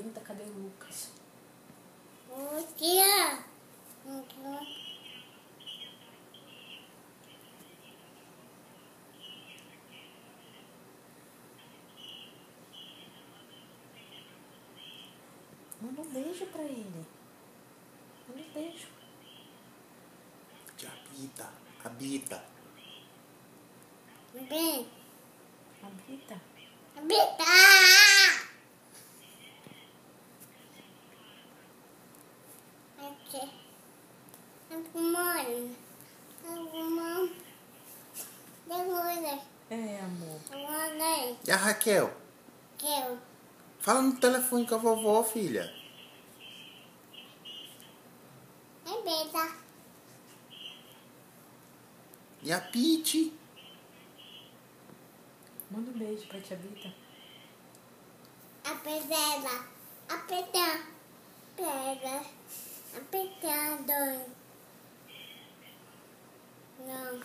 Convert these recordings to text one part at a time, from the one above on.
pergunta cadê o Lucas. O dia. Manda um beijo pra ele. Manda um beijo. Tia Bita, a Bita. Bem. Habita. Habita. Aqui. Mãe. Demora. É, amor. Demora. E a Raquel? Quero. Fala no telefone com a vovó, filha. Habita. E a Pete? Manda um beijo pra tia Bita. Apertada. Apertar. Pega. Apertado. Não.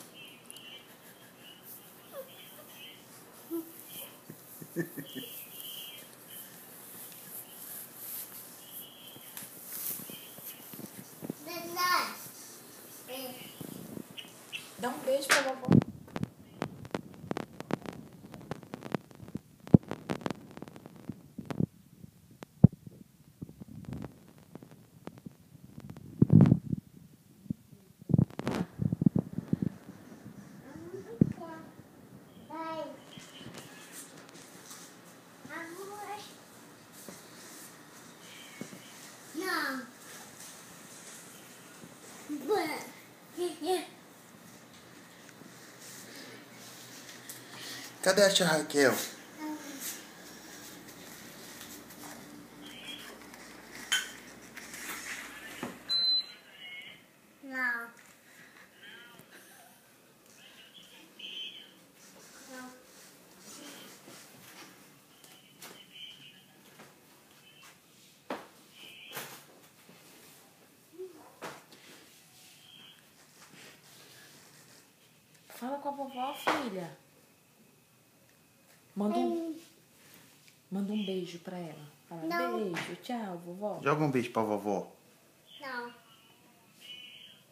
Dá um beijo pra vovó. Vai. Amor. Não. Cadê a tia Raquel? Não. Não. Fala com a vovó, filha. Manda um beijo pra ela. Fala, Não. beijo, tchau, vovó. Joga um beijo pra vovó. Não.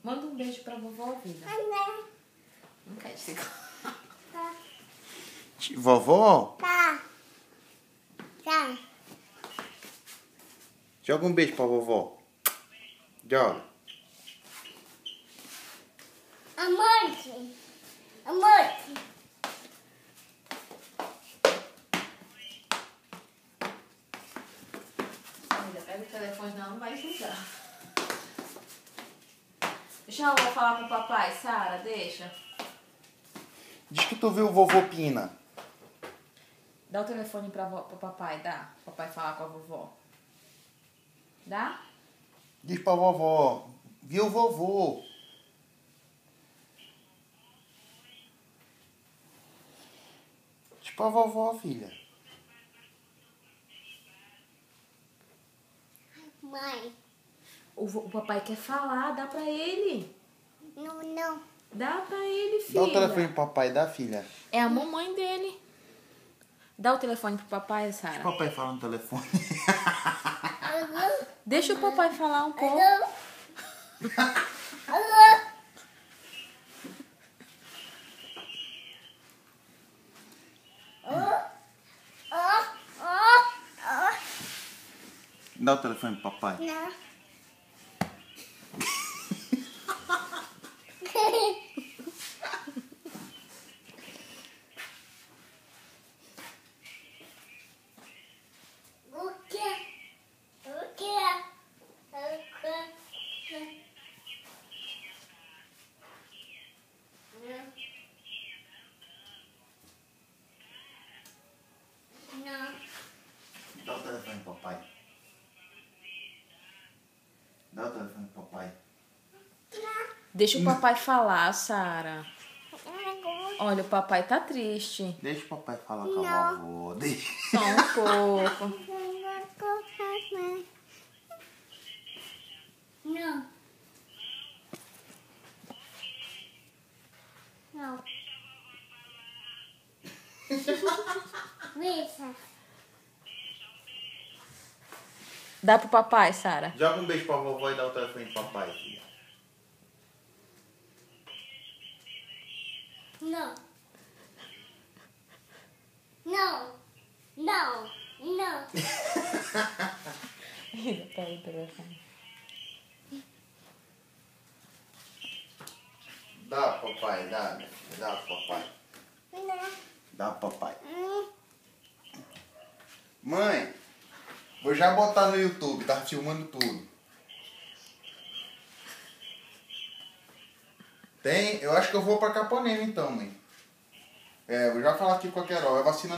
Manda um beijo pra vovó, vida. Não. Não quer dizer. Tá. Vovó, Tá. Tá. joga um beijo pra vovó. Joga. Amante. Amante. Ainda pega o telefone, não vai usar. Deixa eu falar pro papai, Sara, deixa. Diz que tu viu o vovô Pina. Dá o telefone pro papai, dá. Pro papai falar com a vovó. Dá? Diz pra vovó. Viu o vovô. Diz pra vovó, filha. Mãe. O papai quer falar, dá pra ele. Não, não. Dá pra ele, filha. Dá o telefone pro papai, dá, filha. É a mamãe dele. Dá o telefone pro papai, Deixa Sara. o papai falar no telefone. Alô? Deixa o papai falar um pouco. Alô? Alô? Dá o telefone pro papai. Não. O quê? O quê? Não. Dá o telefone pro papai. Dá o telefone pro papai. Deixa o papai falar, Sara. Olha, o papai tá triste. Deixa o papai falar com a vovó. Deixa. Só um pouco. Não. Não. Deixa. Dá pro papai, Sara. Joga um beijo pra vovó e dá o telefone pro papai, filha. Não. Não. Não. Não. Pega o telefone. Dá, papai, dá, minha filha. Dá pro papai. Não. Dá pro papai. Mãe, vou já botar no YouTube, tá filmando tudo. Tem? Eu acho que eu vou pra Capanema então, mãe. Vou já falar aqui com a Carol. É vacina